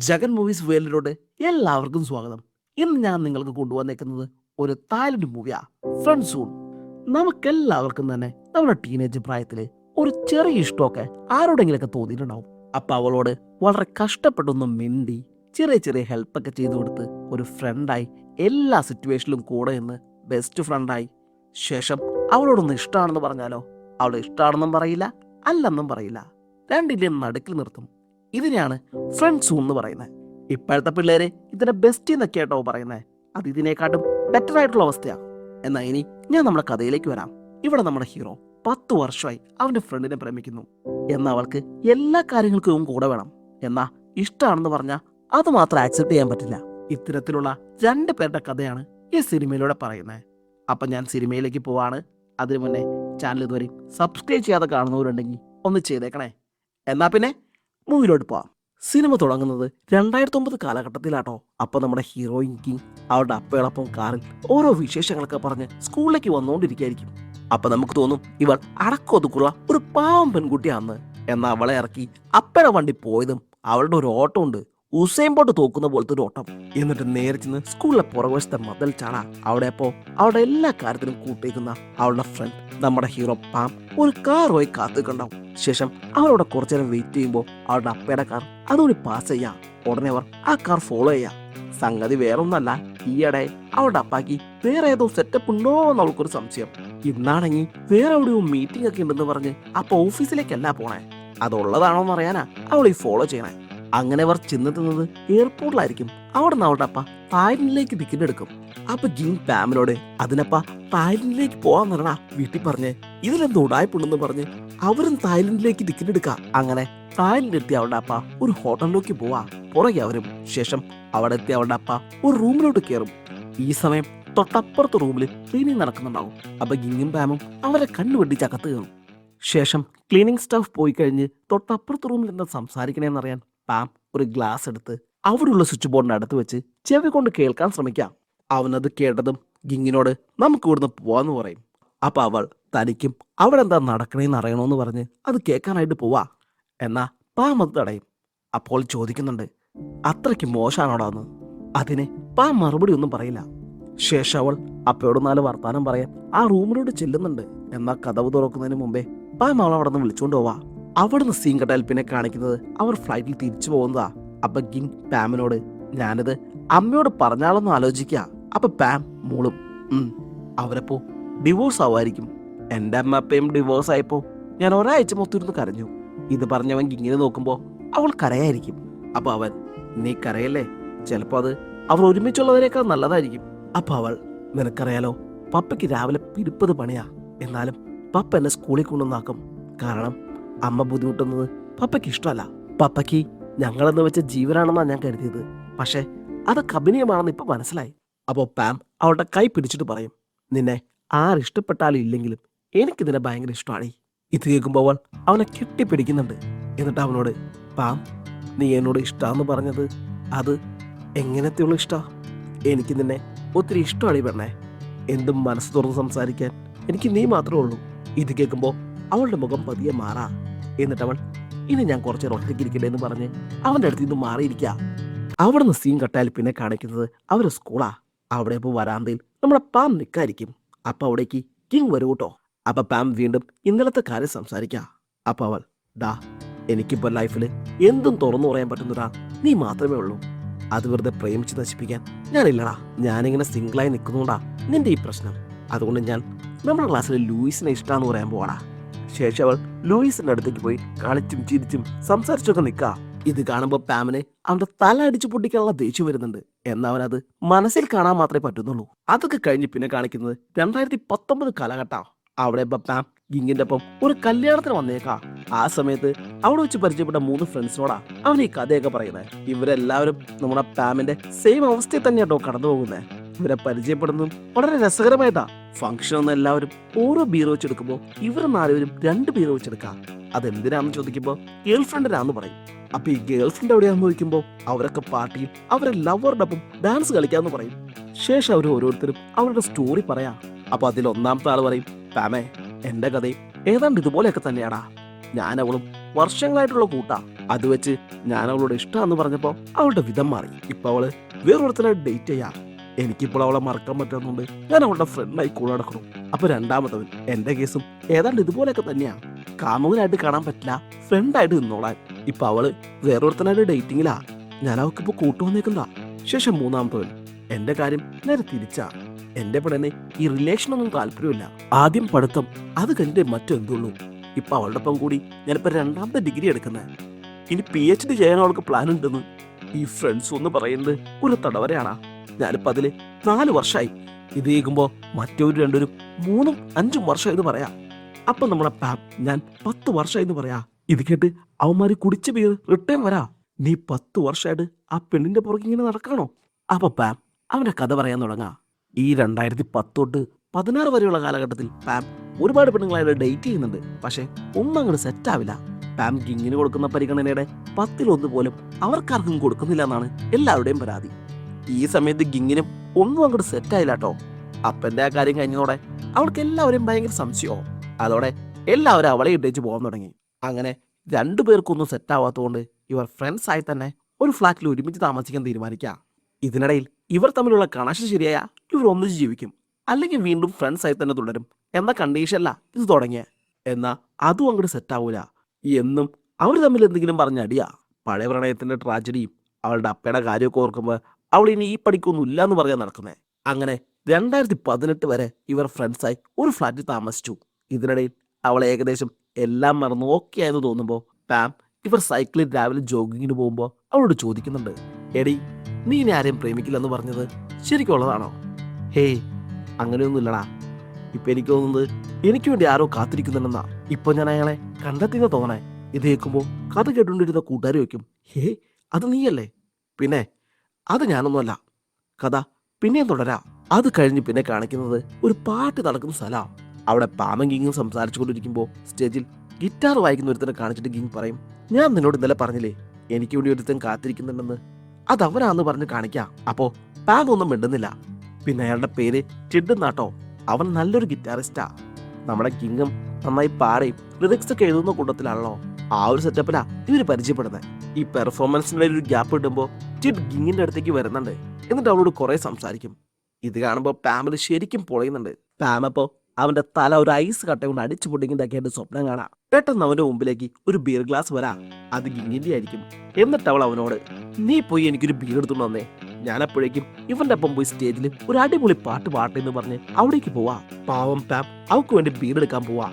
Jagan movies വേൾഡിലോട്ട് എല്ലാവർക്കും സ്വാഗതം. ഇന്ന് ഞാൻ നിങ്ങൾക്ക് കൊണ്ടുവന്നേക്കുന്നത് ഒരു തായ്ലൻഡ് മൂവിയാ, ഫ്രണ്ട് സൂൺ. നമുക്കെല്ലാവർക്കും തന്നെ നമ്മുടെ ടീനേജ് പ്രായത്തില് ഒരു ചെറിയ ഇഷ്ടമൊക്കെ ആരോടെങ്കിലൊക്കെ തോന്നിയിട്ടുണ്ടാവും. അപ്പൊ അവളോട് വളരെ കഷ്ടപ്പെട്ടൊന്നും മിണ്ടി ചെറിയ ചെറിയ ഹെൽപ്പൊക്കെ ചെയ്തു കൊടുത്ത് ഒരു ഫ്രണ്ടായി എല്ലാ സിറ്റുവേഷനിലും കൂടെ നിന്ന് ബെസ്റ്റ് ഫ്രണ്ടായി ശേഷം അവളോടൊന്ന് ഇഷ്ടമാണെന്ന് പറഞ്ഞാലോ അവളെ ഇഷ്ടമാണെന്നും പറയില്ല, അല്ലെന്നും പറയില്ല, രണ്ടിന്റെയും നടുക്കിൽ നിർത്തും. ഇതിനെയാണ് ഫ്രണ്ട് സൂൺ എന്ന് പറയുന്നത്. ഇപ്പോഴത്തെ പിള്ളേരെ ഇതിനെ ബെസ്റ്റ് എന്നൊക്കെ ആയിട്ടോ പറയുന്നത്. അത് ഇതിനെക്കാട്ടും ബെറ്റർ ആയിട്ടുള്ള അവസ്ഥയാണ്. എന്നാൽ ഇനി ഞാൻ നമ്മുടെ കഥയിലേക്ക് വരാം. ഇവിടെ നമ്മുടെ ഹീറോ 10 വർഷമായി അവന്റെ ഫ്രണ്ടിനെ പ്രേമിക്കുന്നു. എന്നാൽ അവൾക്ക് എല്ലാ കാര്യങ്ങൾക്കും കൂടെ വേണം. എന്നാ ഇഷ്ടമാണെന്ന് പറഞ്ഞാൽ അത് മാത്രം ആക്സെപ്റ്റ് ചെയ്യാൻ പറ്റില്ല. ഇത്തരത്തിലുള്ള 2 പേരുടെ കഥയാണ് ഈ സിനിമയിലൂടെ പറയുന്നത്. അപ്പം ഞാൻ സിനിമയിലേക്ക് പോവാണ്. അതിനു മുന്നേ ചാനൽ ഇതുവരെ സബ്സ്ക്രൈബ് ചെയ്യാതെ കാണുന്നവരുണ്ടെങ്കിൽ ഒന്ന് ചെയ്തേക്കണേ. എന്നാ പിന്നെ മൂവിലോട്ട് പോവാം. സിനിമ തുടങ്ങുന്നത് 2009 കാലഘട്ടത്തിലാട്ടോ. അപ്പൊ നമ്മുടെ ഹീറോയിൻ കിങ് അവരുടെ അപ്പയോടൊപ്പം കാറിൽ ഓരോ വിശേഷങ്ങളൊക്കെ പറഞ്ഞ് സ്കൂളിലേക്ക് വന്നുകൊണ്ടിരിക്കുകയായിരിക്കും. അപ്പൊ നമുക്ക് തോന്നും ഇവൾ അടക്കൊതുക്കുള്ള ഒരു പാവം പെൺകുട്ടിയാന്ന്. എന്നാൽ അവളെ ഇറക്കി അപ്പയുടെ വണ്ടി പോയതും അവളുടെ ഒരു ഓട്ടം ഉണ്ട്, ഉസൈൻ ബോൾട്ട് തോക്കുന്ന പോലത്തെ ഒരു ഓട്ടം. എന്നിട്ട് നേരെ ചെന്ന് സ്കൂളിലെ പുറകുവശത്തെ മതിൽ ചാടാ. അവിടെ അപ്പോ അവളുടെ എല്ലാ കാര്യത്തിനും കൂട്ടേക്കുന്ന അവളുടെ ഫ്രണ്ട് നമ്മുടെ ഹീറോ പാം ഒരു കാറുമായി കാത്തുണ്ടാവും. ശേഷം അവരവിടെ കുറച്ചു നേരം വെയിറ്റ് ചെയ്യുമ്പോൾ അവളുടെ അപ്പയുടെ കാർ അതുകൂടി പാസ് ചെയ്യാം. ഉടനെ അവർ ആ കാർ ഫോളോ ചെയ്യാം. സംഗതി വേറൊന്നല്ല, ഈയിടെ അവളുടെ അപ്പാക്ക് വേറെ ഏതോ സെറ്റപ്പ് ഉണ്ടോ എന്ന് അവൾക്കൊരു സംശയം. ഇന്നാണെങ്കിൽ വേറെ എവിടെയോ മീറ്റിംഗ് ഒക്കെ ഉണ്ടെന്ന് പറഞ്ഞ് അപ്പൊ ഓഫീസിലേക്കല്ല പോണേ, അതുള്ളതാണോ എന്ന് അറിയാനാ അവൾ ഈ ഫോളോ ചെയ്യണേ. അങ്ങനെ അവർ ചെന്നെത്തുന്നത് എയർപോർട്ടിലായിരിക്കും. അവിടെ നിന്ന് അവളുടെ അപ്പ തായ്ലൻഡിലേക്ക് ടിക്കറ്റ് എടുക്കും. അപ്പൊ ജിങ് പാമിനോട് അതിനപ്പ തായ്ലൻഡിലേക്ക് പോവാൻ വരണ വീട്ടിൽ പറഞ്ഞ് ഇതിലെന്തോ ഉടായ്പുണ്ടെന്ന് പറഞ്ഞ് അവരും തായ്ലൻഡിലേക്ക് ടിക്കറ്റ് എടുക്കാം. അങ്ങനെ തായ്ലൻഡ് എത്തി അവളുടെ അപ്പ ഒരു ഹോട്ടലിലേക്ക് പോവാ. പുറകെ അവരും. ശേഷം അവിടെ എത്തി അവളുടെ അപ്പ ഒരു റൂമിലോട്ട് കയറും. ഈ സമയം തൊട്ടപ്പുറത്തെ റൂമിൽ ക്ലീനിങ് നടക്കുന്നുണ്ടാവും. അപ്പൊ ഗിങ്ങും പാമും അവരെ കണ്ണുവെട്ടിച്ച് അകത്ത് കയറും. ശേഷം ക്ലീനിങ് സ്റ്റാഫ് പോയി കഴിഞ്ഞ് തൊട്ടപ്പുറത്തെ റൂമിൽ എന്താ സംസാരിക്കണേന്നറിയാൻ പാം ഒരു ഗ്ലാസ് എടുത്ത് അവിടെയുള്ള സ്വിച്ച് ബോർഡിന്റെ അടുത്ത് വെച്ച് ചെവി കൊണ്ട് കേൾക്കാൻ ശ്രമിക്കാം. അവനത് കേട്ടതും ഗിങ്ങിനോട് നമുക്ക് ഇവിടുന്ന് പോവാന്ന് പറയും. അപ്പൊ അവൾ തനിക്കും അവിടെ എന്താ നടക്കണേന്ന് അറിയണോന്ന് പറഞ്ഞ് അത് കേൾക്കാനായിട്ട് പോവാ. എന്നാ പാം അത് തടയും. അപ്പോൾ ചോദിക്കുന്നുണ്ട്, അത്രയ്ക്ക് മോശമാണോടാന്ന്. അതിന് പാം മറുപടി ഒന്നും പറയില്ല. ശേഷം അവൾ അപ്പയോട് 4 വർത്താനം പറയാൻ ആ റൂമിലോട്ട് ചെല്ലുന്നുണ്ട്. എന്നാൽ കതവ് തുറക്കുന്നതിന് മുമ്പേ പാം അവൾ അവിടെ നിന്ന് വിളിച്ചുകൊണ്ട് പോവാ. അവിടുന്ന് സീൻ കട്ടാൽ പിന്നെ കാണിക്കുന്നത് അവർ ഫ്ലൈറ്റിൽ തിരിച്ചു പോകുന്നതാ. അപ്പൊ ഗിങ് പാമിനോട് ഞാനിത് അമ്മയോട് പറഞ്ഞാളൊന്ന് ആലോചിക്കുക. അപ്പൊ പാം മൂളും, അവരപ്പോ ഡിവോഴ്സ് ആവുമായിരിക്കും. എന്റെ അമ്മ അപ്പയും ഡിവോഴ്സ് ആയപ്പോ ഞാൻ ഒരാഴ്ച മൊത്തം ഇരുന്ന് കരഞ്ഞു. ഇത് പറഞ്ഞവൻ ഗിങ്ങിനെ നോക്കുമ്പോ അവൾ കരയായിരിക്കും. അപ്പൊ അവൻ നീ കരയല്ലേ, ചിലപ്പോ അത് അവർ ഒരുമിച്ചുള്ളവരെക്കാൾ നല്ലതായിരിക്കും. അപ്പൊ അവൾ നിനക്കറിയാലോ പപ്പയ്ക്ക് രാവിലെ 20 പണിയാ. എന്നാലും പപ്പ എന്നെ സ്കൂളിൽ കൊണ്ടുവന്നാക്കും. കാരണം അമ്മ ബുദ്ധിമുട്ടുന്നത് പപ്പയ്ക്ക് ഇഷ്ടമല്ല. പപ്പയ്ക്ക് ഞങ്ങളെന്ന് വെച്ച ജീവനാണെന്നാണ് ഞാൻ കരുതിയത്. പക്ഷെ അതൊക്കെ അഭിനയമാണെന്ന് ഇപ്പൊ മനസ്സിലായി. അപ്പോൾ പാം അവളുടെ കൈ പിടിച്ചിട്ട് പറയും, നിന്നെ ആരിഷ്ടപ്പെട്ടാലും ഇല്ലെങ്കിലും എനിക്ക് നിന്നെ ഭയങ്കര ഇഷ്ടമാണ്. ഇത് കേൾക്കുമ്പോൾ അവൾ അവനെ കെട്ടിപ്പിടിക്കുന്നുണ്ട്. എന്നിട്ട് അവനോട് പാം നീ എന്നോട് ഇഷ്ടമാന്ന് പറഞ്ഞത് അത് എങ്ങനത്തെയുള്ള ഇഷ്ട? എനിക്ക് നിന്നെ ഒത്തിരി ഇഷ്ടമാണ് പെണ്ണേ. എന്തും മനസ്സ് തുറന്ന് സംസാരിക്കാൻ എനിക്ക് നീ മാത്രമേ ഉള്ളൂ. ഇത് കേൾക്കുമ്പോൾ അവളുടെ മുഖം പതിയെ മാറാ. എന്നിട്ട് അവൾ ഇനി ഞാൻ കുറച്ച് ഒറ്റയ്ക്ക് ഇരിക്കട്ടെ എന്ന് പറഞ്ഞ് അവന്റെ അടുത്ത് നിന്ന് മാറിയിരിക്കുക. അവിടുന്ന് സീൻ കട്ടാൽ പിന്നെ കാണിക്കുന്നത് അവര് സ്കൂളാ. അവിടെ ഇപ്പോൾ വരാന്തയിൽ നമ്മുടെ പാം നിൽക്കായിരിക്കും. അപ്പൊ അവിടേക്ക് കിങ് വരൂ കേട്ടോ. അപ്പൊ പാം വീണ്ടും ഇന്നലത്തെ കാര്യം സംസാരിക്കാം. അപ്പൊ അവൾ ഡാ എനിക്കിപ്പോ ലൈഫിൽ എന്തും തുറന്നു പറയാൻ പറ്റുന്നൊരാ നീ മാത്രമേ ഉള്ളൂ. അത് വെറുതെ പ്രേമിച്ച് നശിപ്പിക്കാൻ ഞാനില്ലടാ. ഞാനിങ്ങനെ സിംഗിളായി നിൽക്കുന്നുണ്ടാ നിന്റെ ഈ പ്രശ്നം. അതുകൊണ്ട് ഞാൻ നമ്മുടെ ക്ലാസ്സിൽ ലൂയിസിനെ ഇഷ്ടമാന്ന് പറയാൻ പോവാടാ. ശേഷം അവൾ ലൂയിസിന്റെ അടുത്തേക്ക് പോയി കളിച്ചും ചിരിച്ചും സംസാരിച്ചൊക്കെ നിൽക്കാ. ഇത് കാണുമ്പോൾ പാമിന് അവന്റെ തല അടിച്ചു പൊട്ടിക്കാനുള്ള ദേഷ്യം വരുന്നുണ്ട്. എന്നാൽ അവനത് മനസ്സിൽ കാണാൻ മാത്രമേ പറ്റുന്നുള്ളൂ. അതൊക്കെ കഴിഞ്ഞ് പിന്നെ കാണിക്കുന്നത് 2019 കാലഘട്ടം. അവിടെ ഇപ്പൊ പാം ഗിങ്ങിന്റെ ഒപ്പം ഒരു കല്യാണത്തിന് വന്നേക്കാ. ആ സമയത്ത് അവിടെ വെച്ച് പരിചയപ്പെട്ട 3 ഫ്രണ്ട്സിനോടാ അവൻ ഈ കഥയൊക്കെ പറയുന്നത്. ഇവരെല്ലാവരും നമ്മുടെ പാമിന്റെ സെയിം അവസ്ഥയിൽ തന്നെയാട്ടോ കടന്നു പോകുന്നത്. ഇവരെ പരിചയപ്പെടുന്നതും വളരെ രസകരമായിട്ടാ. ഫംഗ്ഷൻ ഒന്നും എല്ലാവരും ഓരോ ബീർ വെച്ചെടുക്കുമ്പോൾ ഇവർ 4 പേരും 2 ബീർ വെച്ചെടുക്കാം. അതെന്തിനാന്ന് ചോദിക്കുമ്പോൾ ഗേൾ ഫ്രണ്ടിനാന്ന് പറയും. അപ്പൊ ഈ ഗേൾ ഫ്രണ്ട് എവിടെയാന്ന് ചോദിക്കുമ്പോൾ അവരൊക്കെ പാർട്ടിയിൽ അവരെ ലവറുടെ ഒപ്പം ഡാൻസ് കളിക്കാന്ന് പറയും. ശേഷം അവർ ഓരോരുത്തരും അവരുടെ സ്റ്റോറി പറയാം. അപ്പൊ അതിൽ ഒന്നാമത്തെ ആള് പറയും, പാമേ എന്റെ കഥയും ഏതാണ്ട് ഇതുപോലെയൊക്കെ തന്നെയാടാ. ഞാൻ അവളും വർഷങ്ങളായിട്ടുള്ള കൂട്ടാ. അത് വെച്ച് ഞാൻ അവളോട് ഇഷ്ടമാണെന്ന് പറഞ്ഞപ്പോൾ അവളുടെ വിധം മാറി. ഇപ്പൊ അവള് വേറൊരുത്തനെ ഡേറ്റ് ചെയ്യാ. എനിക്കിപ്പോൾ അവളെ മറക്കാൻ പറ്റുന്നുണ്ട്. ഞാൻ അവളുടെ ഫ്രണ്ടായി കൂടെ നടക്കണം. അപ്പൊ രണ്ടാമത്തവൻ, എന്റെ കേസും ഏതാണ്ട് ഇതുപോലെയൊക്കെ തന്നെയാ. കാമുകനായിട്ട് കാണാൻ പറ്റില്ല, ഫ്രണ്ടായിട്ട് നിന്നോളാൻ. ഇപ്പൊ അവള് വേറൊരുത്തനായിട്ട് ഡേറ്റിങ്ങിലാ. ഞാൻ അവൾക്കിപ്പോ കൂട്ടുവന്നേക്കുന്നതാ. ശേഷം മൂന്നാമത്തവൻ, എന്റെ കാര്യം നേരെ തിരിച്ചാ. എന്റെ പെടനെ ഈ റിലേഷനൊന്നും താല്പര്യമില്ല. ആദ്യം പഠിത്തം, അത് കഴിഞ്ഞിട്ട് മറ്റെന്തുള്ളൂ. ഇപ്പൊ അവളുടെ ഒപ്പം കൂടി ഞാനിപ്പോ 2ാമത്തെ ഡിഗ്രി എടുക്കുന്നത്. ഇനി PhD ചെയ്യാൻ അവൾക്ക് പ്ലാൻ ഉണ്ടെന്ന്. ഈ ഫ്രണ്ട്സ് എന്ന് പറയുന്നത് ഒരു തടവരയാണാ. ഞാനിപ്പോ അതില് 4 വർഷമായി. ഇത് കേൾക്കുമ്പോ മറ്റൊരു രണ്ടൊരു 3ഉം 5ഉം വർഷമായെന്ന് പറയാ. അപ്പൊ നമ്മളെ പാം ഞാൻ 10 വർഷമായെന്ന് പറയാ. ഇത് കേട്ട് അവന്മാര് കുടിച്ച് ബിയർ റിട്ടേൺ വരാ. നീ 10 വർഷമായിട്ട് ആ പെണ്ണിന്റെ പുറകെ ഇങ്ങനെ നടക്കണോ? അപ്പൊ പാം അവന്റെ കഥ പറയാൻ തുടങ്ങാ. ഈ 2010 തൊട്ട് 16 വരെയുള്ള കാലഘട്ടത്തിൽ പാം ഒരുപാട് പെണ്ണുങ്ങളായിട്ട് ഡേറ്റ് ചെയ്യുന്നുണ്ട്. പക്ഷെ ഒന്നും അങ്ങോട്ട് സെറ്റ് ആവില്ല. പാം ഗിങ്ങിന് കൊടുക്കുന്ന പരിഗണനയുടെ 10-1 പോലും അവർക്കാർക്കും കൊടുക്കുന്നില്ല എന്നാണ് എല്ലാവരുടെയും പരാതി. ഈ സമയത്ത് ഗിങ്ങിനും ഒന്നും അങ്ങോട്ട് സെറ്റ് ആയില്ല കേട്ടോ. അപ്പന്റെ ആ കാര്യം കഴിഞ്ഞതോടെ അവൾക്ക് എല്ലാവരെയും ഭയങ്കര സംശയമോ. അതോടെ എല്ലാവരും അവളെ ഇട്ടേച്ച് പോകാൻ തുടങ്ങി. അങ്ങനെ 2 പേർക്കൊന്നും സെറ്റ് ആവാത്തതുകൊണ്ട് ഇവർ ഫ്രണ്ട്സ് ആയി തന്നെ ഒരു ഫ്ലാറ്റിൽ ഒരുമിച്ച് താമസിക്കാൻ തീരുമാനിക്കാം. ഇതിനിടയിൽ ഇവർ തമ്മിലുള്ള കണക്ഷൻ ശരിയായ ഇവർ ഒന്നിച്ച് ജീവിക്കും, അല്ലെങ്കിൽ വീണ്ടും ഫ്രണ്ട്സ് ആയി തന്നെ തുടരും എന്ന കണ്ടീഷനല്ല ഇത് തുടങ്ങിയ. എന്നാ അതും അങ്ങോട്ട് സെറ്റ് ആവൂല. എന്നും അവർ തമ്മിൽ എന്തെങ്കിലും പറഞ്ഞടിയാ. പഴയ പ്രണയത്തിന്റെ ട്രാജഡിയും അവളുടെ അപ്പയുടെ കാര്യമൊക്കെ ഓർക്കുമ്പോൾ അവൾ ഇനി ഈ പഠിക്കൊന്നും ഇല്ല എന്ന് പറയാൻ നടക്കുന്നത്. അങ്ങനെ 2018 വരെ ഇവർ ഫ്രണ്ട്സായി ഒരു ഫ്ലാറ്റിൽ താമസിച്ചു. ഇതിനിടയിൽ അവൾ ഏകദേശം എല്ലാം മറന്ന് ഓക്കെ ആയെന്ന് തോന്നുമ്പോൾ പാം ഇവർ സൈക്കിളിൽ രാവിലെ ജോഗിങ്ങിന് പോകുമ്പോൾ അവളോട് ചോദിക്കുന്നുണ്ട്, എടി നീ ഇനി ആരെയും പ്രേമിക്കില്ലെന്ന് പറഞ്ഞത് ശരിക്കുള്ളതാണോ? ഹേയ്, അങ്ങനെയൊന്നുമില്ലടാ. ഇപ്പൊ എനിക്ക് തോന്നുന്നത് എനിക്ക് വേണ്ടി ആരോ കാത്തിരിക്കുന്നുണ്ടെന്നാ. ഇപ്പൊ ഞാൻ അയാളെ കണ്ടെത്തിയെന്ന് തോന്നണേ. ഇത് കേൾക്കുമ്പോൾ കഥ കേട്ടുകൊണ്ടിരുന്ന കൂട്ടുകാർ വയ്ക്കും, ഹേ അത് നീയല്ലേ? പിന്നെ അത് ഞാനൊന്നുമല്ല. കഥ പിന്നെയും തുടരാ. അത് കഴിഞ്ഞ് പിന്നെ കാണിക്കുന്നത് ഒരു പാട്ട് നടക്കുന്ന സ്ഥലമാണ്. അവിടെ പാമൻ ഗിങ്ങും സംസാരിച്ചു കൊണ്ടിരിക്കുമ്പോൾ സ്റ്റേജിൽ ഗിറ്റാർ വായിക്കുന്ന ഒരുത്തനെ കാണിച്ചിട്ട് ഗിങ് പറയും, ഞാൻ നിന്നോട് ഇന്നലെ പറഞ്ഞില്ലേ എനിക്ക് വേണ്ടി ഒരുത്തൻ കാത്തിരിക്കുന്നുണ്ടെന്ന്. അത് അവനാന്ന് പറഞ്ഞ് കാണിക്കാം. അപ്പോ പാം ഒന്നും മിണ്ടുന്നില്ല. പിന്നെ അയാളുടെ പേര് ടെഡ് എന്നാട്ടോ. അവൻ നല്ലൊരു ഗിറ്റാറിസ്റ്റാ. നമ്മുടെ കിങ്ങും നന്നായി പാടുകയും ലിറിക്സ് ഒക്കെ എഴുതുന്ന കൂട്ടത്തിലാണല്ലോ. ആ ഒരു സെറ്റപ്പിലാ ഇവര് പരിചയപ്പെടുന്നത്. ഈ പെർഫോമൻസിനിടെ ഒരു ഗ്യാപ്പ് കിട്ടുമ്പോൾ ടെഡ് ഗിങ്ങിന്റെ അടുത്തേക്ക് വരുന്നുണ്ട്. എന്നിട്ട് അവളോട് കുറെ സംസാരിക്കും. ഇത് കാണുമ്പോൾ പാമിൽ ശരിക്കും പൊളയുന്നുണ്ട്. പാം അപ്പോ അവന്റെ തല ഒരു ഐസ് കട്ട കൊണ്ട് അടിച്ചു പൊട്ടിക്കുന്നതൊക്കെയായിട്ട് സ്വപ്നം കാണാം. പെട്ടെന്ന് അവന്റെ മുമ്പിലേക്ക് ഒരു ബിയർ ഗ്ലാസ് വരാ. അത് ഗിങ്ങിന്റെ ആയിരിക്കും. എന്നിട്ട് അവൾ അവനോട്, നീ പോയി എനിക്കൊരു ബിയർ എടുത്തോണ്ട് വന്നേ. ഞാൻ അപ്പോഴേക്കും ഇവന്റെ ഒപ്പം പോയി സ്റ്റേജിൽ ഒരു അടിപൊളി പാട്ട് പാട്ടെന്ന് പറഞ്ഞ് അവിടേക്ക് പോവാ. പാവം പാം അവൾക്ക് വേണ്ടി ബീർ എടുക്കാൻ പോവാ.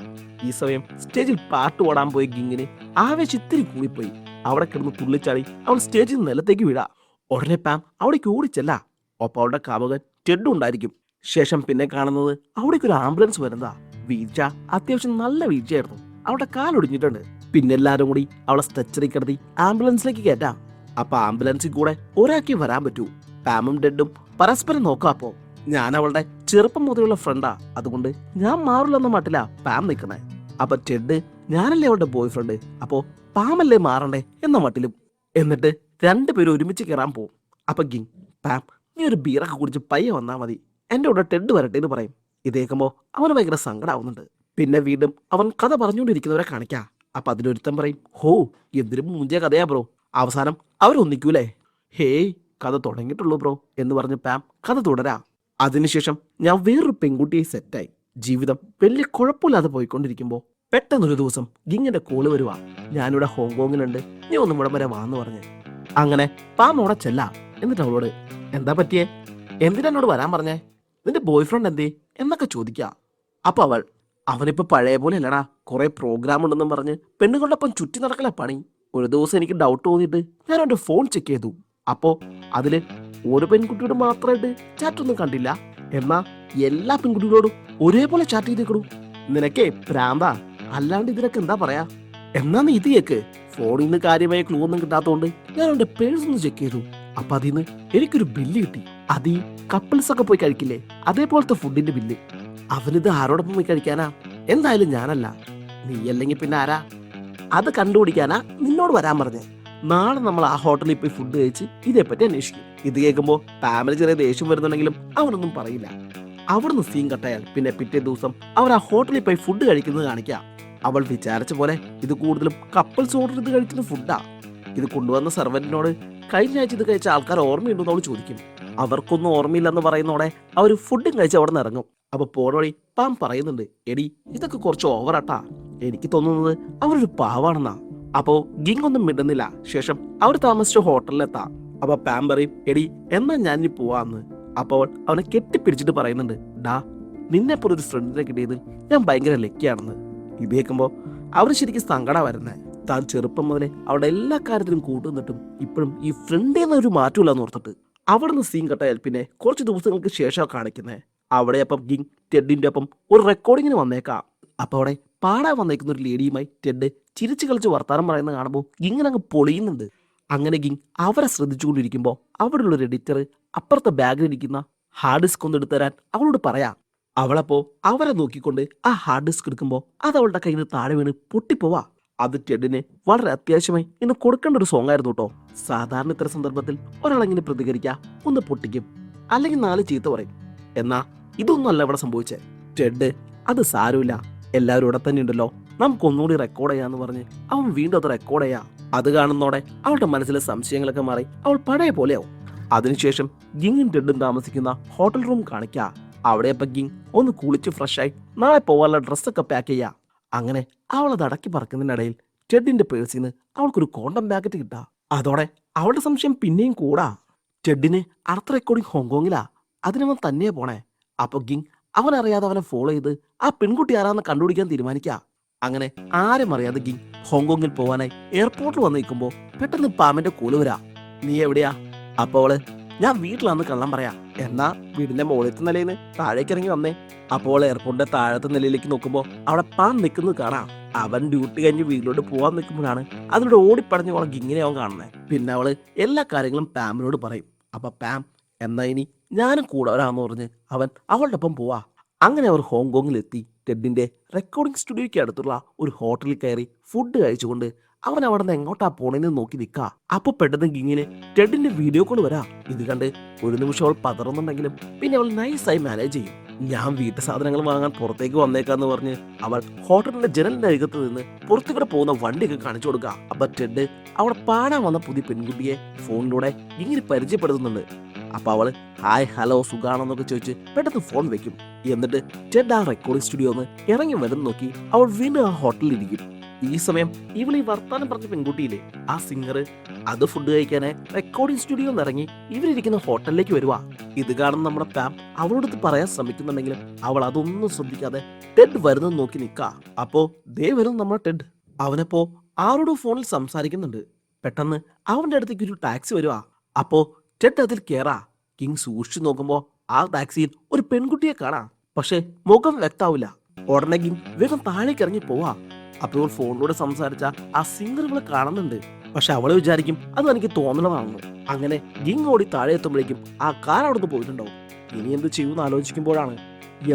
ഈ സമയം സ്റ്റേജിൽ പാട്ട് പാടാൻ പോയ ഗിങ്ങിന് ആവേശം ഇത്തിരി കൂടിപ്പോയി. അവിടെ കിടന്ന് തുള്ളിച്ചാടി അവൾ സ്റ്റേജിൽ നിലത്തേക്ക് വീഴാ. ഉടനെ പാം അവിടേക്ക് ഓടിച്ചല്ല. ഒപ്പം അവളുടെ കാമുകൻ ടെഡും ഉണ്ടായിരിക്കും. ശേഷം പിന്നെ കാണുന്നത് അവിടേക്ക് ഒരു ആംബുലൻസ് വരുന്നതാ. വീഴ്ച അത്യാവശ്യം നല്ല വീഴ്ചയായിരുന്നു. അവളുടെ കാലൊടിഞ്ഞിട്ടുണ്ട്. പിന്നെ എല്ലാരും കൂടി അവളെ സ്ട്രെച്ചറിൽ കിടത്തി ആംബുലൻസിലേക്ക് കയറ്റാം. അപ്പൊ ആംബുലൻസിൽ കൂടെ ഒരാൾക്ക് വരാൻ പറ്റൂ. പാമും ടെഡും പരസ്പരം നോക്കാം. അപ്പോ ഞാൻ അവളുടെ ചെറുപ്പം മുതലുള്ള ഫ്രണ്ടാ, അതുകൊണ്ട് ഞാൻ മാറില്ലെന്ന മട്ടിലാ പാം നിൽക്കുന്നേ. അപ്പൊ ടെഡ്, ഞാനല്ലേ അവളുടെ ബോയ് ഫ്രണ്ട്, അപ്പോ പാമല്ലേ മാറണ്ടേ എന്ന മട്ടിലും. എന്നിട്ട് 2 പേരും ഒരുമിച്ച് കയറാൻ പോവും. അപ്പൊ ഗിങ്, പാം നീ ഒരു ബീറൊക്കെ കുടിച്ച് പയ്യെ വന്നാൽ മതി, എന്റെ കൂടെ ടെഡ് വരട്ടെ എന്ന് പറയും. ഇത് കേൾക്കുമ്പോൾ അവന് ഭയങ്കര സങ്കടമാവുന്നുണ്ട്. പിന്നെ വീണ്ടും അവൻ കഥ പറഞ്ഞുകൊണ്ടിരിക്കുന്നവരെ കാണിക്കാം. അപ്പൊ അതിലൊരുത്തൻ പറയും, ഹോ എന്തിനും മുഞ്ചിയ കഥയാ ബ്രോ, അവസാനം അവരൊന്നിക്കൂലേ? ഹേയ് കഥ തുടങ്ങിയിട്ടുള്ളൂ ബ്രോ എന്ന് പറഞ്ഞ് പാം കഥ തുടരാ. അതിനുശേഷം ഞാൻ വേറൊരു പെൺകുട്ടിയെ സെറ്റായി. ജീവിതം വലിയ കുഴപ്പമില്ലാതെ പോയിക്കൊണ്ടിരിക്കുമ്പോൾ പെട്ടെന്നൊരു ദിവസം ഗിങ്ങിന്റെ കോള് വരുവാ. ഞാനിവിടെ ഹോങ്കോങ്ങിലുണ്ട്, നീ ഒന്നും ഇവിടെ വരെ വാന്ന് പറഞ്ഞ്. അങ്ങനെ പാം അവിടെ ചെല്ലാ. എന്നിട്ട് അവളോട്, എന്താ പറ്റിയേ, എന്തിനാ എന്നോട് വരാൻ പറഞ്ഞേ, നിന്റെ ബോയ് ഫ്രണ്ട് എന്തേ എന്നൊക്കെ ചോദിക്കാ. അപ്പൊ അവനിപ്പോ പഴയ പോലെ അല്ലടാ, കുറെ പ്രോഗ്രാം ഉണ്ടെന്നും പറഞ്ഞ് പെണ്ണുങ്ങളോടൊപ്പം ചുറ്റി നടക്കല പണി. ഒരു ദിവസം എനിക്ക് ഡൗട്ട് തോന്നിയിട്ട് ഞാൻ അവന്റെ ഫോൺ ചെക്ക് ചെയ്തു. അപ്പോ അതില് ഒരു പെൺകുട്ടിയോട് മാത്രമായിട്ട് ചാറ്റൊന്നും കണ്ടില്ല. എന്നാ എല്ലാ പെൺകുട്ടികളോടും ഒരേപോലെ ചാറ്റ് ചെയ്തേക്കണു. നിനക്കേ പ്രാന്താ, അല്ലാണ്ട് ഇതിനൊക്കെ എന്താ പറയാ? എന്നാ നീ ഇത് കേക്ക്. ഫോണിൽ നിന്ന് കാര്യമായ ക്ലൂ ഒന്നും കിട്ടാത്തതുകൊണ്ട് ഞാൻ അവന്റെ പേഴ്സ് ഒന്ന് ചെക്ക് ചെയ്തു. അപ്പൊ അതിന്ന് എനിക്കൊരു ബില്ല് കിട്ടി. അത് ഈ കപ്പിൾസ് ഒക്കെ പോയി കഴിക്കില്ലേ, അതേപോലത്തെ ഫുഡിന്റെ ബില്ല്. അവനിത് ആരോടൊപ്പം പോയി കഴിക്കാനാ? എന്തായാലും ഞാനല്ല, നീ അല്ലെങ്കിൽ പിന്നെ ആരാ? അത് കണ്ടുപിടിക്കാനാ നിന്നോട് വരാൻ പറഞ്ഞേ. നാളെ നമ്മൾ ആ ഹോട്ടലിൽ പോയി ഫുഡ് കഴിച്ച് ഇതേപ്പറ്റി അന്വേഷിക്കും. ഇത് കേൾക്കുമ്പോൾ ഫാമിലി ചെറിയ ദേഷ്യം വരുന്നുണ്ടെങ്കിലും അവനൊന്നും പറയില്ല. അവിടുന്ന് സീൻ കട്ടയാൽ പിന്നെ പിറ്റേ ദിവസം അവർ ആ ഹോട്ടലിൽ പോയി ഫുഡ് കഴിക്കുന്നത് കാണിക്കാം. അവൾ വിചാരിച്ച പോലെ ഇത് കൂടുതലും കപ്പിൾസ് ഓർഡർ ചെയ്ത് കഴിക്കുന്ന ഫുഡാ. ഇത് കൊണ്ടുവന്ന സെർവന്റിനോട് കഴിഞ്ഞ ആഴ്ച ഇത് കഴിച്ച ആൾക്കാർ ഓർമ്മയുണ്ടെന്ന് അവൾ ചോദിക്കും. അവർക്കൊന്നും ഓർമ്മയില്ലെന്ന് പറയുന്നതോടെ അവർ ഫുഡും കഴിച്ച് അവിടെ നിന്ന് ഇറങ്ങും. അപ്പൊ പോണ വഴി പാം പറയുന്നുണ്ട്, എടി ഇതൊക്കെ കുറച്ച് ഓവറാട്ടാ, എനിക്ക് തോന്നുന്നത് അവരൊരു പാവാണെന്നാ. അപ്പോ ഗിങ് ഒന്നും മിണ്ടുന്നില്ല. ശേഷം അവർ താമസിച്ച ഹോട്ടലിലെത്താം. അപ്പൊ പാം പറയും, എടി എന്നാ ഞാൻ ഇനി പോവാന്ന്. അപ്പോൾ അവനെ കെട്ടിപ്പിടിച്ചിട്ട് പറയുന്നുണ്ട്, ഡാ നിന്നെപ്പോലെ ഒരു ഫ്രണ്ടിനെ കിട്ടിയത് ഞാൻ ഭയങ്കര ലക്കിയാണെന്ന്. ഇത് കേൾക്കുമ്പോൾ അവന് ശരിക്കും സങ്കടം വരുന്നേ. താൻ ചെറുപ്പം മുതലേ അവിടെ എല്ലാ കാര്യത്തിലും കൂട്ടുന്നിട്ടും ഇപ്പോഴും ഈ ഫ്രണ്ടേന്ന് ഒരു മാറ്റമില്ലെന്ന് ഓർത്തിട്ട് അവിടുന്ന് സീൻ കട്ടായാൽ പിന്നെ കുറച്ച് ദിവസങ്ങൾക്ക് ശേഷം കാണിക്കുന്നേ. അവിടെ അപ്പം ഗിങ് ടെഡിന്റെ ഒപ്പം ഒരു റെക്കോർഡിങ്ങിന് വന്നേക്കാം. അപ്പൊ അവിടെ പാടാൻ വന്നേക്കുന്ന ഒരു ലേഡിയുമായി ടെഡ് ചിരിച്ചു കളിച്ച് വർത്താനം പറയുന്നത് കാണുമ്പോൾ ഗിങ്ങിനങ്ങ് പൊളിയുന്നുണ്ട്. അങ്ങനെ ഗിങ് അവരെ ശ്രദ്ധിച്ചുകൊണ്ടിരിക്കുമ്പോൾ അവിടെയുള്ള ഒരു എഡിറ്റർ അപ്പുറത്തെ ബാഗിലിരിക്കുന്ന ഹാർഡ് ഡിസ്ക് ഒന്ന് എടുത്തു തരാൻ അവളോട് പറയാം. അവളപ്പോ അവരെ നോക്കിക്കൊണ്ട് ആ ഹാർഡ് ഡിസ്ക് എടുക്കുമ്പോൾ അത് അവളുടെ കയ്യിൽ നിന്ന് താഴെ വീണ് പൊട്ടിപ്പോവാ. അത് ടെഡിന് വളരെ അത്യാവശ്യമായി ഇന്ന് കൊടുക്കേണ്ട ഒരു സോങ് ആയിരുന്നു കേട്ടോ. സാധാരണ ഇത്തരം സന്ദർഭത്തിൽ ഒരാളെങ്ങനെ പ്രതികരിക്കുക, ഒന്ന് പൊട്ടിക്കും അല്ലെങ്കിൽ 4 ചീത്ത പറയും. എന്നാ ഇതൊന്നും അല്ല ഇവിടെ സംഭവിച്ചേ. ടെഡ് അത് സാരമില്ല, എല്ലാവരും ഇവിടെ തന്നെ ഉണ്ടല്ലോ, നമുക്കൊന്നുകൂടി റെക്കോർഡ് ചെയ്യാന്ന് പറഞ്ഞ് അവൻ വീണ്ടും അത് റെക്കോർഡ് ചെയ്യാം. അത് കാണുന്നതോടെ അവളുടെ മനസ്സിലെ സംശയങ്ങളൊക്കെ മാറി അവൾ പഴയ പോലെയാവും. അതിനുശേഷം ഗിങ്ങും ടെഡും താമസിക്കുന്ന ഹോട്ടൽ റൂം കാണിക്കുക. അവിടെ ഇപ്പൊ ഗിങ് ഒന്ന് കുളിച്ച് ഫ്രഷായി നാളെ പോവാനുള്ള ഡ്രസ്സൊക്കെ പാക്ക് ചെയ്യുക. അങ്ങനെ അവൾ അത് അടക്കി പറക്കുന്നതിനിടയിൽ ടെഡിന്റെ പേഴ്സിൽ നിന്ന് അവൾക്കൊരു കോണ്ടം പാക്കറ്റ് കിട്ടാ. അതോടെ അവളുടെ സംശയം പിന്നെയും കൂടാ. ടെഡിന് അടുത്ത റെക്കോർഡിംഗ് ഹോങ്കോങ്ങിലാ, അതിനവൻ തന്നെയാ പോണേ. അപ്പൊ ഗിങ് അവനറിയാതെ അവനെ ഫോളോ ചെയ്ത് ആ പെൺകുട്ടി ആരാന്ന് കണ്ടുപിടിക്കാൻ തീരുമാനിക്കുക. അങ്ങനെ ആരും അറിയാതെ ഗിങ് ഹോങ്കോങ്ങിൽ പോവാനായി എയർപോർട്ടിൽ വന്ന് നിൽക്കുമ്പോ പെട്ടെന്ന് പാമ്പിന്റെ കോല് വരാ. നീ എവിടെയാ? അപ്പൊ അവള്, ഞാൻ വീട്ടിലാന്ന് കള്ളം പറയാ, എന്നാ വീടിന്റെ മുകളിലത്തെ നിലയിന്ന് താഴേക്ക് ഇറങ്ങി വന്നേ. അപ്പോൾ എയർപോർട്ടിന്റെ താഴത്തെ നിലയിലേക്ക് നോക്കുമ്പോ അവിടെ പാം നിൽക്കുന്നത് കാണാം. അവൻ ഡ്യൂട്ടി കഴിഞ്ഞ് വീട്ടിലോട്ട് പോവാൻ നിൽക്കുമ്പോഴാണ് അതിലൂടെ ഓടിപ്പടഞ്ഞ് അവളെ ഗിങ്ങിനെ അവൻ കാണുന്നത്. പിന്നെ അവള് എല്ലാ കാര്യങ്ങളും പാമിനോട് പറയും. അപ്പൊ പാം, എന്നാ ഇനി ഞാനും കൂടെ വരാന്ന് പറഞ്ഞ് അവൻ അവളുടെ ഒപ്പം പോവാ. അങ്ങനെ അവർ ഹോങ്കോങ്ങിലെത്തി ടെഡിന്റെ റെക്കോർഡിംഗ് സ്റ്റുഡിയോയ്ക്ക് അടുത്തുള്ള ഒരു ഹോട്ടലിൽ കയറി ഫുഡ് കഴിച്ചുകൊണ്ട് അവൻ അവിടെ നിന്ന് എങ്ങോട്ടാ പോണെന്ന് നോക്കി നിൽക്കുക. അപ്പൊ പെട്ടെന്ന് ഗിങ്ങിന് ടെഡിന്റെ വീഡിയോ കോൾ വരാ. ഇത് കണ്ട് ഒരു നിമിഷം അവൾ പതറുന്നുണ്ടെങ്കിലും പിന്നെ അവൾ നൈസായി മാനേജ് ചെയ്യും. ഞാൻ വീട്ടു സാധനങ്ങൾ വാങ്ങാൻ പുറത്തേക്ക് വന്നേക്കാന്ന് പറഞ്ഞ് അവൾ ഹോട്ടലിന്റെ ജനലിന്റെ അരികത്ത് നിന്ന് പുറത്തുകൂടെ പോകുന്ന വണ്ടിയൊക്കെ കാണിച്ചു കൊടുക്കുക. അപ്പൊ ടെഡ് അവിടെ പാടാൻ വന്ന പുതിയ പെൺകുട്ടിയെ ഫോണിലൂടെ ഇങ്ങനെ പരിചയപ്പെടുത്തുന്നുണ്ട്. അപ്പൊ അവള് ഹായ് ഹലോ സുഖാണെന്നൊക്കെ ചോദിച്ച് പെട്ടെന്ന് ഫോൺ വെക്കും. എന്നിട്ട് ടെഡ് ആ റെക്കോർഡിംഗ് സ്റ്റുഡിയോന്ന് ഇറങ്ങി വരുന്ന നോക്കി അവൾ വീണ്ടും ആ ഹോട്ടലിൽ ഇരിക്കും. ഈ സമയം ഇവൾ ഈ വർത്താനം പറഞ്ഞ പെൺകുട്ടിയില്ലേ, ആ സിംഗർ, അത് ഫുഡ് കഴിക്കാനായി റെക്കോർഡിംഗ് സ്റ്റുഡിയോ ഇറങ്ങി ഇവരിയ്ക്കുന്ന ഹോട്ടലിലേക്ക് വരുവാ. ഇത് കാണുന്ന നമ്മുടെ പാം അവളോട് പറയാൻ ശ്രമിക്കുന്നുണ്ടെങ്കിലും അവൾ അതൊന്നും ശ്രദ്ധിക്കാതെ ടെഡ് വരുന്നത് നോക്കി നിൽക്കാ. അപ്പോ ദേ വരും നമ്മുടെ ടെഡ്. അവനപ്പോ ആരോടും ഫോണിൽ സംസാരിക്കുന്നുണ്ട്. പെട്ടെന്ന് അവന്റെ അടുത്തേക്ക് ഒരു ടാക്സി വരുവാ. അപ്പോ ടെഡ് അതിൽ കേറാ. കിങ് സൂക്ഷിച്ചു നോക്കുമ്പോ ആ ടാക്സിയിൽ ഒരു പെൺകുട്ടിയെ കാണാം. പക്ഷെ മുഖം വ്യക്താവില്ല. ഉടനെ കിങ് വേഗം താഴേക്ക് ഇറങ്ങി പോവാ. അപ്പോൾ ഫോണിലൂടെ സംസാരിച്ച ആ സിംഗർ ഇവളെ കാണുന്നുണ്ട്. പക്ഷെ അവളെ വിചാരിക്കും അത് എനിക്ക് തോന്നണതാണെന്ന്. അങ്ങനെ ഗിങ് ഓടി താഴെ എത്തുമ്പോഴേക്കും ആ കാർ അവിടുന്ന് പോയിട്ടുണ്ടാവും. ഇനി എന്ത് ചെയ്യുമെന്ന് ആലോചിക്കുമ്പോഴാണ്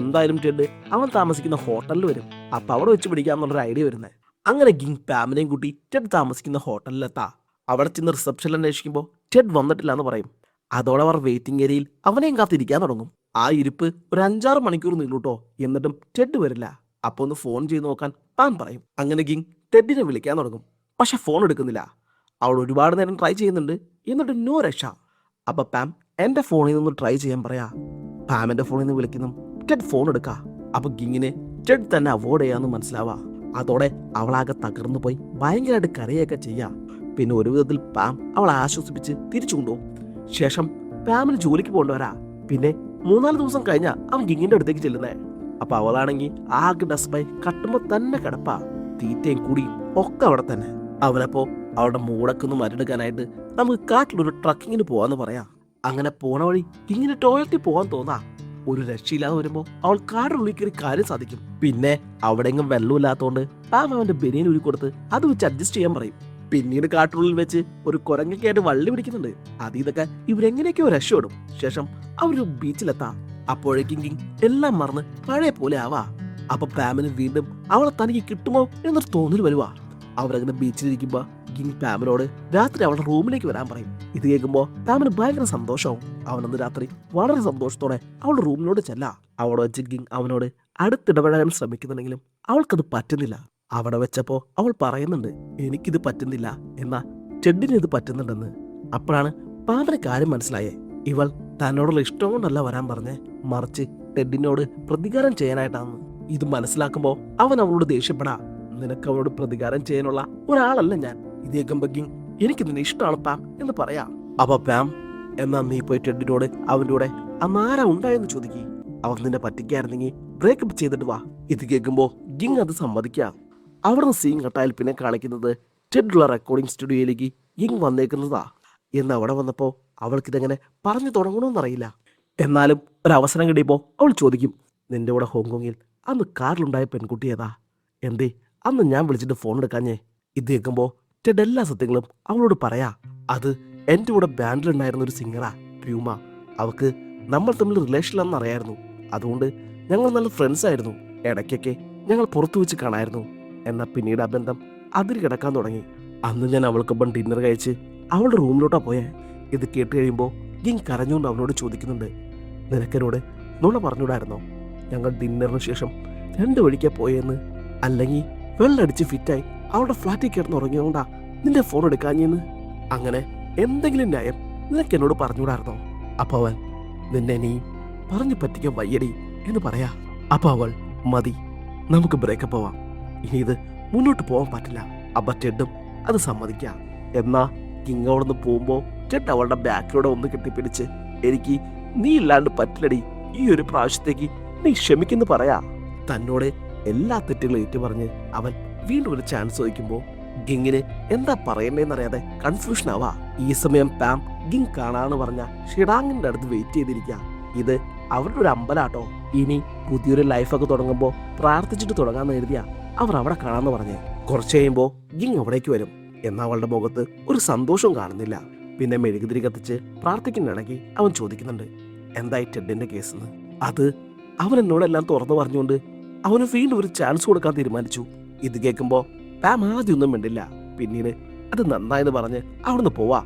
എന്തായാലും ടെഡ് അവൻ താമസിക്കുന്ന ഹോട്ടലിൽ വരും. അപ്പൊ അവിടെ വെച്ച് പിടിക്കാന്നുള്ളൊരു ഐഡിയ വരുന്നത്. അങ്ങനെ ഗിങ് പാമിനെയും കൂട്ടി ടെഡ് താമസിക്കുന്ന ഹോട്ടലിലെത്താ. അവിടെ ചെന്ന് റിസപ്ഷനിൽ അന്വേഷിക്കുമ്പോൾ ടെഡ് വന്നിട്ടില്ല എന്ന് പറയും. അതോടെ അവർ വെയിറ്റിംഗ് ഏരിയയിൽ അവനെയും കാത്തിരിക്കാൻ തുടങ്ങും. ആ ഇരിപ്പ് ഒരു 5-6 മണിക്കൂർ നീളൂട്ടോ. എന്നിട്ടും ടെഡ് വരില്ല. അപ്പൊ ഒന്ന് ഫോൺ ചെയ്ത് നോക്കാൻ പാം പറയും. അങ്ങനെ ഗിങ് ടെഡിനെ വിളിക്കാൻ തുടങ്ങും. പക്ഷെ ഫോൺ എടുക്കുന്നില്ല. അവൾ ഒരുപാട് നേരം ട്രൈ ചെയ്യുന്നുണ്ട്, എന്നിട്ട് നോ രക്ഷ. അപ്പൊ പാം എന്റെ ഫോണിൽ നിന്ന് ട്രൈ ചെയ്യാൻ പറയാ. പാമിന്റെ ഫോണിൽ നിന്ന് വിളിക്കുന്നു. ടെഡ് ഫോൺ എടുക്ക. അപ്പൊ ഗിങ്ങിനെ ടെഡ് തന്നെ അവോയ്ഡ് ചെയ്യാന്ന് മനസ്സിലാവാ. അതോടെ അവളാകെ തകർന്നു പോയി ഭയങ്കരമായിട്ട് കരയൊക്കെ ചെയ്യാ. പിന്നെ ഒരു വിധത്തിൽ പാം അവളെ ആശ്വസിപ്പിച്ച് തിരിച്ചു കൊണ്ടുപോകും. ശേഷം പാമിന് ജോലിക്ക് പോകേണ്ടവരാ. പിന്നെ 3-4 ദിവസം കഴിഞ്ഞാ അവൻ ഗിങ്ങിന്റെ അടുത്തേക്ക് ചെല്ലുന്നേ. അപ്പൊ അവളാണെങ്കിൽ ആകെ ഡസ്ബായി കട്ടുമ്പോ തന്നെ കിടപ്പാ. തീറ്റയും കൂടിയും ഒക്കെ അവിടെ തന്നെ. അവനപ്പോ അവളുടെ മൂടൊക്കെ ഒന്ന് മരുന്നെടുക്കാനായിട്ട് നമുക്ക് കാട്ടിലൊരു ട്രക്കിങ്ങിന് പോവാന്ന് പറയാം. അങ്ങനെ പോണ വഴി ഇങ്ങനെ ടോയ്ലറ്റിൽ പോകാൻ തോന്നാ. ഒരു രക്ഷയില്ലാതെ വരുമ്പോ അവൾ കാടിനുള്ളിൽ കയറി കാര്യം സാധിക്കും. പിന്നെ അവിടെയെങ്കിലും വെള്ളമില്ലാത്തോണ്ട് പാം അവന്റെ ബനിയൻ ഉരുക്കി കൊടുത്ത് അത് വെച്ച് അഡ്ജസ്റ്റ് ചെയ്യാൻ പറയും. പിന്നീട് കാട്ടിനുള്ളിൽ വെച്ച് ഒരു കുരങ്ങൊക്കെയായിട്ട് വള്ളി പിടിക്കുന്നുണ്ട്. അത് ഇതൊക്കെ ഇവരെങ്ങനെയൊക്കെയോ രക്ഷപ്പെടും. ശേഷം അവരൊരു ബീച്ചിലെത്താം. അപ്പോഴേക്കും കിങ് എല്ലാം മറന്ന് പഴയ പോലെ ആവാ. അപ്പൊ പാമിന് വീണ്ടും അവളെ തനിക്ക് കിട്ടുമോ എന്നൊരു തോന്നൽ വരുവാ. അവരങ്ങനെ ബീച്ചിലിരിക്കുമ്പോ കിങ് പാമിനോട് രാത്രി അവളുടെ റൂമിലേക്ക് വരാൻ പറയും. ഇത് കേൾക്കുമ്പോ പാമിന് ഭയങ്കര സന്തോഷവും. അവനന്ന് രാത്രി വളരെ സന്തോഷത്തോടെ അവളുടെ റൂമിലോട്ട് ചെല്ലാ. അവിടെ വെച്ച് കിങ് അവനോട് അടുത്തിടപെടാൻ ശ്രമിക്കുന്നുണ്ടെങ്കിലും അവൾക്കത് പറ്റുന്നില്ല. അവിടെ വെച്ചപ്പോ അവൾ പറയുന്നുണ്ട്, എനിക്കിത് പറ്റുന്നില്ല. എന്നാ ടെഡിന് ഇത് പറ്റുന്നുണ്ടെന്ന്. അപ്പോഴാണ് പാമ്പിന് കാര്യം മനസ്സിലായേ. ഇവൾ തന്നോടുള്ള ഇഷ്ടം കൊണ്ടല്ല വരാൻ പറഞ്ഞേ, മറിച്ച് ടെഡിനോട് പ്രതികാരം ചെയ്യാനായിട്ടാണ്. ഇത് മനസ്സിലാക്കുമ്പോൾ അവൻ അവളോട് ദേഷ്യപ്പെടാ. നിനക്ക് അവളോട് പ്രതികാരം ചെയ്യാനുള്ള ഒരാളല്ല ഞാൻ. ഇതേക്കുമ്പോ ഗിങ് എനിക്ക് നിന്നെ ഇഷ്ടമാണ് പാം എന്ന് പറയാ. അപ്പൊ പാം, എന്നാ നീ പോയി ടെഡിനോട് അവന്റെ കൂടെ അന്നാരാ ഉണ്ടായെന്ന് ചോദിക്കി. അവൻ നിന്നെ പറ്റിക്കായിരുന്നെങ്കിൽ ബ്രേക്കപ്പ് ചെയ്തിട്ട് വാ. ഇത് കേൾക്കുമ്പോ ഗിങ് അത് സമ്മതിക്കാം. അവിടുന്ന് സീൻ കട്ടായാൽ പിന്നെ കാണിക്കുന്നത് ടെഡുള്ള റെക്കോർഡിംഗ് സ്റ്റുഡിയോയിലേക്ക് ഗിങ് വന്നേക്കുന്നതാ. എന്ന് അവിടെ വന്നപ്പോ അവൾക്കിതെങ്ങനെ പറഞ്ഞു തുടങ്ങണമെന്നറിയില്ല. എന്നാലും ഒരവസരം കിട്ടിയപ്പോൾ അവൾ ചോദിക്കും, നിന്റെ കൂടെ ഹോങ്കോങ്ങിൽ അന്ന് കാറിലുണ്ടായ പെൺകുട്ടി ഏതാ? എന്തേ അന്ന് ഞാൻ വിളിച്ചിട്ട് ഫോൺ എടുക്കാഞ്ഞേ? ഇത് കേൾക്കുമ്പോൾ ടെഡ് എല്ലാ സത്യങ്ങളും അവളോട് പറയാ. അത് എൻ്റെ കൂടെ ബാൻഡിലുണ്ടായിരുന്ന ഒരു സിംഗറാ, പ്യൂമ. അവക്ക് നമ്മൾ തമ്മിൽ റിലേഷനിലാണെന്ന് അറിയായിരുന്നു. അതുകൊണ്ട് ഞങ്ങൾ നല്ല ഫ്രണ്ട്സ് ആയിരുന്നു. ഇടയ്ക്കൊക്കെ ഞങ്ങൾ പുറത്തു വെച്ച് കാണായിരുന്നു. എന്നാൽ പിന്നീട് ആ ബന്ധം അതിര് കിടക്കാൻ തുടങ്ങി. അന്ന് ഞാൻ അവൾക്കൊപ്പം ഡിന്നർ കഴിച്ച് അവളുടെ റൂമിലോട്ടാ പോയേ. ഇത് കേട്ട് കഴിയുമ്പോൾ ഗിങ് കരഞ്ഞുകൊണ്ട് അവനോട് ചോദിക്കുന്നുണ്ട്, നിനക്കെന്നോട് നുണ പറഞ്ഞൂടായിരുന്നോ? ഞങ്ങൾ ഡിന്നറിന് ശേഷം 2 വഴിക്കാ പോയെന്ന്. അല്ലെങ്കിൽ വെള്ളടിച്ച് ഫിറ്റായി അവളുടെ ഫ്ലാറ്റിൽ കിടന്ന് ഉറങ്ങിയോണ്ടാ നിന്റെ ഫോൺ എടുക്കാഞ്ഞെന്ന്. അങ്ങനെ എന്തെങ്കിലും ന്യായം നിനക്ക് എന്നോട് പറഞ്ഞൂടായിരുന്നോ? അപ്പൊ അവൻ, നിന്നെ നീ പറഞ്ഞു പറ്റിക്കാൻ വയ്യടി എന്ന് പറയാ. അപ്പൊ അവൾ, മതി, നമുക്ക് ബ്രേക്കപ്പ് ആവാം, ഇനി ഇത് മുന്നോട്ട് പോകാൻ പറ്റില്ല. അപ്പൊ ടെഡും അത് സമ്മതിക്കാം. എന്നാ കിങ് അവിടെ നിന്ന് പോകുമ്പോ ടെഡ് അവളുടെ ബാക്കിലൂടെ ഒന്ന് കെട്ടിപ്പിടിച്ച്, എനിക്ക് നീ ഇല്ലാണ്ട് പറ്റില്ലടി, ഈ ഒരു പ്രാവശ്യത്തേക്ക് നീ ക്ഷമിക്കുന്നു പറയാ. തന്നോട് എല്ലാ തെറ്റുകളും ഏറ്റുപറഞ്ഞ് അവൻ വീണ്ടും ഒരു ചാൻസ് ചോദിക്കുമ്പോ ഗിങ്ങിന് എന്താ പറയണ്ടേന്നറിയാതെ കൺഫ്യൂഷൻ ആവാ. ഈ സമയം പാം ഗിങ് കാണാന്ന് പറഞ്ഞ ഷിഡാങ്ങിന്റെ അടുത്ത് വെയിറ്റ് ചെയ്തിരിക്കുക. ഇത് അവരുടെ ഒരു അമ്പലാട്ടോ. ഇനി പുതിയൊരു ലൈഫൊക്കെ തുടങ്ങുമ്പോൾ പ്രാർത്ഥിച്ചിട്ട് തുടങ്ങാന്ന് കരുതിയാ അവർ അവിടെ കാണാന്ന് പറഞ്ഞേ. കുറച്ച് കഴിയുമ്പോൾ ഗിങ് അവിടേക്ക് വരും. എന്നാൽ അവളുടെ മുഖത്ത് ഒരു സന്തോഷവും കാണുന്നില്ല. പിന്നെ മെഴുകുതിരി കത്തിച്ച് പ്രാർത്ഥിക്കുന്നിടയ്ക്ക് അവൻ ചോദിക്കുന്നുണ്ട്, എന്തായി ടെഡിന്റെ കേസെന്ന്. അത് അവൻ എന്നോടെല്ലാം തുറന്നു പറഞ്ഞുകൊണ്ട് അവന് വീണ്ടും ഒരു ചാൻസ് കൊടുക്കാൻ തീരുമാനിച്ചു. ഇത് കേൾക്കുമ്പോൾ പാം ആദ്യമൊന്നും മിണ്ടില്ല. പിന്നീട് അത് നന്നായെന്ന് പറഞ്ഞ് അവിടുന്ന് പോവാ.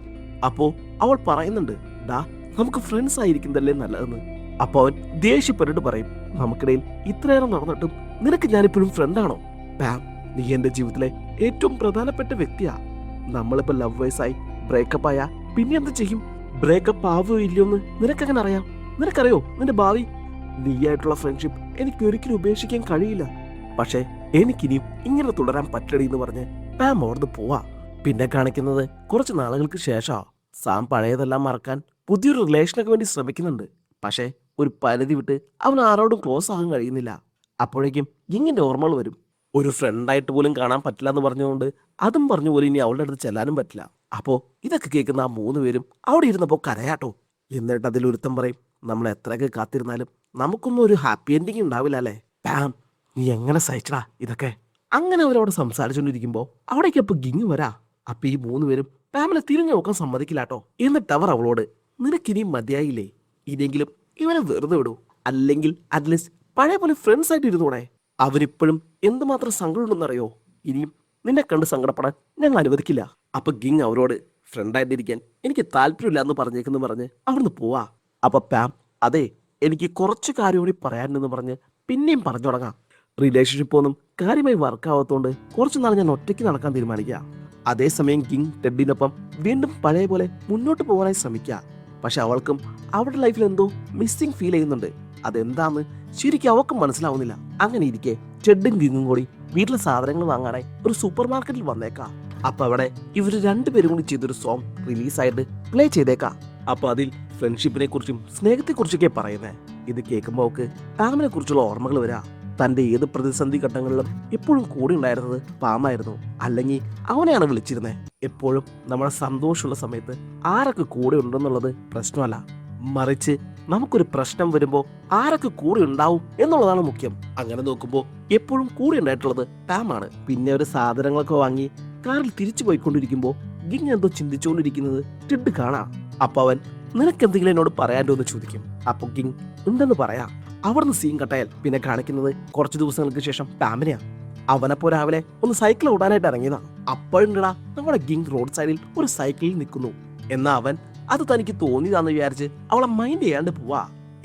അപ്പോ അവൾ പറയുന്നുണ്ട്, ഡാ നമുക്ക് ഫ്രണ്ട്സ് ആയിരിക്കുന്നതല്ലേ നല്ലതെന്ന്. അപ്പൊ അവൻ ദേഷ്യപ്പെട്ടിട്ട് പറയും, നമുക്കിടയിൽ ഇത്രയേറെ നടന്നിട്ടും നിനക്ക് ഞാനിപ്പോഴും ഫ്രണ്ടാണോ? പാം, നീ എന്റെ ജീവിതത്തിലെ ഏറ്റവും പ്രധാനപ്പെട്ട വ്യക്തിയാ. നമ്മളിപ്പോ ലവേഴ്സായി ബ്രേക്കപ്പ് ആയാ പിന്നെ എന്ത് ചെയ്യും? ബ്രേക്കപ്പ് ആവോ ഇല്ലയോന്ന് നിനക്കെങ്ങനെ അറിയാം? നിനക്കറിയോ നിന്റെ ഭാവി? നീയായിട്ടുള്ള ഫ്രണ്ട്ഷിപ്പ് എനിക്ക് ഒരിക്കലും ഉപേക്ഷിക്കാൻ കഴിയില്ല. പക്ഷേ എനിക്കിനിയും ഇങ്ങനെ തുടരാൻ പറ്റടി എന്ന് പറഞ്ഞ് പാം അവിടുന്ന് പോവാ. പിന്നെ കാണിക്കുന്നത് കുറച്ച് നാളുകൾക്ക് ശേഷമാ. സാം പഴയതെല്ലാം മറക്കാൻ പുതിയൊരു റിലേഷനൊക്കെ വേണ്ടി ശ്രമിക്കുന്നുണ്ട്. പക്ഷേ ഒരു പരിധി വിട്ട് അവൻ ആരോടും ക്ലോസ് ആകാൻ കഴിയുന്നില്ല. അപ്പോഴേക്കും ഇങ്ങിന്റെ ഓർമ്മകൾ വരും. ഒരു ഫ്രണ്ടായിട്ട് പോലും കാണാൻ പറ്റില്ല എന്ന് പറഞ്ഞുകൊണ്ട് അതും പറഞ്ഞു പോലും ഇനി അവളുടെ അടുത്ത് ചെല്ലാനും പറ്റില്ല. അപ്പോൾ ഇതൊക്കെ കേൾക്കുന്ന ആ 3 പേരും അവിടെ ഇരുന്നപ്പോൾ കരയാട്ടോ. എന്നിട്ട് അതിലൊരുത്തം പറയും, നമ്മൾ എത്രയൊക്കെ കാത്തിരുന്നാലും നമുക്കൊന്നും ഒരു ഹാപ്പി എൻഡിങ് ഉണ്ടാവില്ല അല്ലേ? പാം, നീ എങ്ങനെ സഹിച്ചടാ ഇതൊക്കെ? അങ്ങനെ അവരവിടെ സംസാരിച്ചുകൊണ്ടിരിക്കുമ്പോൾ അവിടേക്ക് അപ്പൊ ഗിങ് വരാ. അപ്പൊ ഈ 3 പേരും പാമിനെ തിരിഞ്ഞു നോക്കാൻ സമ്മതിക്കില്ലാട്ടോ. എന്നിട്ട് അവർ അവളോട്, നിനക്കിനിയും മതിയായില്ലേ? ഇനിയെങ്കിലും ഇവനെ വെറുതെ വിടൂ, അല്ലെങ്കിൽ അറ്റ്ലീസ്റ്റ് പഴയ പോലെ ഫ്രണ്ട്സ് ആയിട്ട് ഇരുന്നൂടെ? അവരിപ്പോഴും എന്തുമാത്രം സങ്കടമുണ്ടെന്നറിയോ? ഇനിയും നിന്നെ കണ്ട് സങ്കടപ്പെടാൻ ഞങ്ങൾ അനുവദിക്കില്ല. അപ്പൊ ഗിങ് അവരോട്, ഫ്രണ്ടായിട്ടിരിക്കാൻ എനിക്ക് താല്പര്യമില്ല എന്ന് പറഞ്ഞേക്കെന്ന് പറഞ്ഞ് അവിടുന്ന് പോവാ. അപ്പൊ പാം, അതെ എനിക്ക് കുറച്ച് കാര്യം കൂടി പറയാനെന്ന് പറഞ്ഞ് പിന്നെയും പറഞ്ഞു തുടങ്ങാം. റിലേഷൻഷിപ്പ് ഒന്നും കാര്യമായി വർക്കാവാത്തോണ്ട് കുറച്ചു നാൾ ഞാൻ ഒറ്റയ്ക്ക് നടക്കാൻ തീരുമാനിക്കുക. അതേസമയം ഗിങ് ടെഡിനൊപ്പം വീണ്ടും പഴയ പോലെ മുന്നോട്ട് പോകാനായി ശ്രമിക്കുക. പക്ഷെ അവൾക്കും അവളുടെ ലൈഫിൽ എന്തോ മിസ്സിംഗ് ഫീൽ ചെയ്യുന്നുണ്ട്. അതെന്താന്ന് ശരിക്കും അവൾക്കും മനസ്സിലാവുന്നില്ല. അങ്ങനെ ഇരിക്കെ ടെഡും ഗിങ്ങും കൂടി വീട്ടിലെ സാധനങ്ങൾ വാങ്ങാനായി ഒരു സൂപ്പർ മാർക്കറ്റിൽ വന്നേക്കാം. അപ്പൊ അവിടെ ഇവര് 2 പേരും കൂടി ചെയ്തൊരു സോങ് റിലീസായിട്ട് പ്ലേ ചെയ്തേക്കാം. അപ്പൊ അതിൽ ഫ്രണ്ട്ഷിപ്പിനെ കുറിച്ചും സ്നേഹത്തെ കുറിച്ചൊക്കെ പറയുന്നേ. ഇത് കേൾക്കുമ്പോൾ അവൾക്ക് പാമിനെ കുറിച്ചുള്ള ഓർമ്മകൾ വരാ. തന്റെ ഏത് പ്രതിസന്ധി ഘട്ടങ്ങളിലും എപ്പോഴും കൂടെ ഉണ്ടായിരുന്നത് പാമായിരുന്നു. അല്ലെങ്കിൽ അവനെയാണ് വിളിച്ചിരുന്നത്. എപ്പോഴും നമ്മുടെ സന്തോഷമുള്ള സമയത്ത് ആരൊക്കെ കൂടെ ഉണ്ടെന്നുള്ളത് പ്രശ്നമല്ല, മറിച്ച് നമുക്കൊരു പ്രശ്നം വരുമ്പോൾ ആരൊക്കെ കൂടെ ഉണ്ടാവും എന്നുള്ളതാണ് മുഖ്യം. അങ്ങനെ നോക്കുമ്പോൾ എപ്പോഴും കൂടെ ഉണ്ടായിട്ടുള്ളത് പാമാണ്. പിന്നെ ഒരു സാധനങ്ങളൊക്കെ വാങ്ങി കാറിൽ തിരിച്ചു പോയിക്കൊണ്ടിരിക്കുമ്പോൾ ഗിങ് എന്തോ ചിന്തിച്ചുകൊണ്ടിരിക്കുന്നത് ടെഡ് കാണാം. അപ്പൊ അവൻ, നിനക്കെന്തെങ്കിലും എന്നോട് പറയാനോ എന്ന് ചോദിക്കും. അപ്പൊ ഗിങ് ഉണ്ടെന്ന് പറയാം. അവിടുന്ന് സീൻ കട്ടായാൽ പിന്നെ കാണിക്കുന്നത് കുറച്ച് ദിവസങ്ങൾക്ക് ശേഷം പാമിനെയാ. അവനപ്പോ രാവിലെ ഒന്ന് സൈക്കിൾ ഓടാനായിട്ട് ഇറങ്ങിയതാ. അപ്പോഴുണ്ടടാ നമ്മുടെ ഗിങ് റോഡ് സൈഡിൽ ഒരു സൈക്കിളിൽ നിൽക്കുന്നു. എന്നാ അവൻ അത് തനിക്ക് തോന്നിയതാന്ന് വിചാരിച്ച് അവളെ മൈൻഡ് ചെയ്യാണ്ട് പോവാ.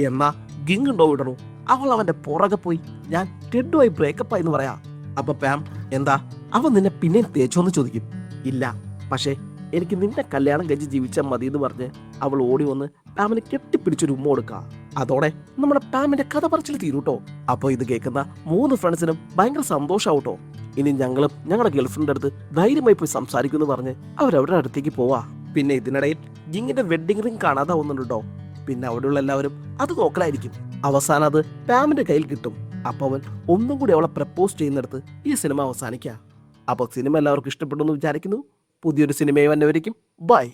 എന്നാ ഗിങ് ഉണ്ടോ വിടണു, അവൾ അവന്റെ പുറകെ പോയി ഞാൻ ടെഡുമായി ബ്രേക്കപ്പ് ആയിന്ന് പറയാ. അപ്പൊ പാം, എന്താ അവൻ നിന്നെ പിന്നെ തേച്ചോന്ന് ചോദിക്കും. ഇല്ല, പക്ഷേ എനിക്ക് നിന്നെ കല്യാണം കഴിച്ച് ജീവിച്ചാൽ മതി എന്ന് പറഞ്ഞ് അവൾ ഓടി വന്ന് പാമിനെ കെട്ടിപ്പിടിച്ചൊരു ഉമ്മ കൊടുക്കുക. അതോടെ നമ്മുടെ പാമിന്റെ കഥ പറച്ചിൽ തീരൂട്ടോ. അപ്പോൾ ഇത് കേൾക്കുന്ന 3 ഫ്രണ്ട്സിനും ഭയങ്കര സന്തോഷാവൂട്ടോ. ഇനി ഞങ്ങളും ഞങ്ങളുടെ ഗേൾഫ്രണ്ടിന്റെ അടുത്ത് ധൈര്യമായി പോയി സംസാരിക്കുമെന്ന് പറഞ്ഞ് അവരവരുടെ അടുത്തേക്ക് പോവാ. പിന്നെ ഇതിനിടയിൽ ജിങ്ങിന്റെ വെഡിങ് റിംഗ് കാണാതാവുന്നുണ്ട് കേട്ടോ. പിന്നെ അവിടെയുള്ള എല്ലാവരും അത് നോക്കലായിരിക്കും. അവസാനം അത് പാമിന്റെ കയ്യിൽ കിട്ടും. അപ്പൊ അവൻ ഒന്നും കൂടി അവളെ പ്രപ്പോസ് ചെയ്യുന്നിടത്ത് ഈ സിനിമ അവസാനിക്കുക. അപ്പോൾ സിനിമ എല്ലാവർക്കും ഇഷ്ടപ്പെട്ടു എന്ന് വിചാരിക്കുന്നു. പുതിയൊരു സിനിമയെ വന്നവരേക്കും ബൈ.